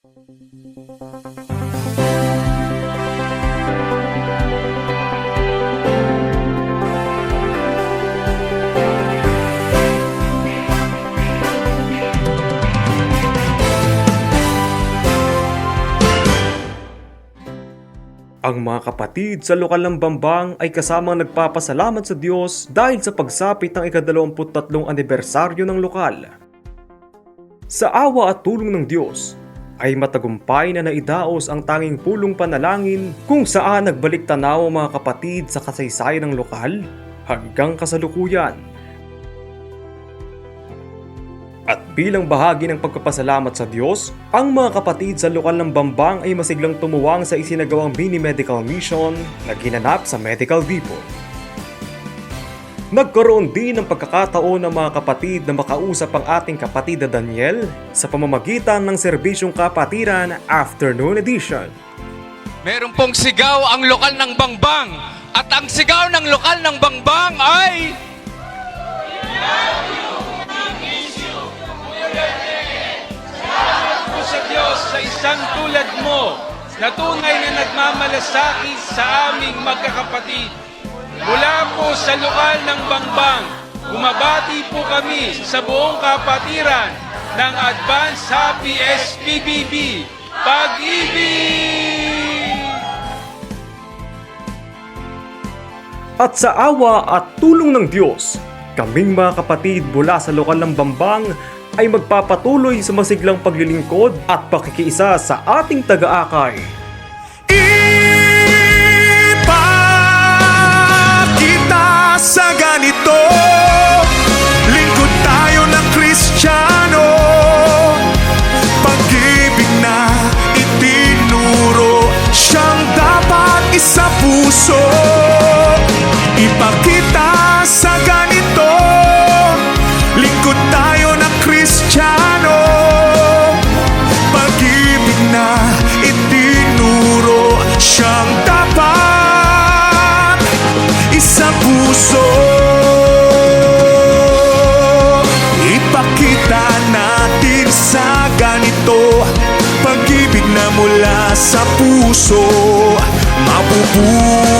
Ang mga kapatid sa lokal ng Bambang ay kasamang nagpapasalamat sa Diyos dahil sa pagsapit ng ika-23 anibersaryo ng lokal. Sa awa at tulong ng Diyos, ay matagumpay na naidaos ang tanging pulong panalangin kung saan nagbalik tanaw ang mga kapatid sa kasaysayan ng lokal hanggang kasalukuyan. At bilang bahagi ng pagpapasalamat sa Diyos, ang mga kapatid sa lokal ng Bambang ay masiglang tumuwang sa isinagawang mini medical mission na ginanap sa medical depot. Nagkaroon din ng pagkakataon ng mga kapatid na makausap ang ating kapatid na Daniel sa pamamagitan ng serbisyong kapatiran afternoon edition. Meron pong sigaw ang lokal ng Bangbang at ang sigaw ng lokal ng Bangbang ay Salamat po sa Diyos sa isang tulad mo na tunay na nagmamalasakit sa aming magkakapatid. Mula po sa lokal ng Bangbang, bumabati po kami sa buong kapatiran ng Advanced Happy SPBB. Pag-ibig! At sa awa at tulong ng Diyos, kaming mga kapatid mula sa lokal ng Bambang ay magpapatuloy sa masiglang paglilingkod at pakikiisa sa ating taga-akay. Ipakita sa ganito, lingkod tayo ng Kristiyano, pag-ibig na itinuro, siyang dapat isa puso. Ipakita sa ganito, lingkod tayo ng Kristiyano, pag-ibig na itinuro, siyang dapat isa puso. Ipakita natin sa ganito, pag-ibig na mula sa puso, mabubuhay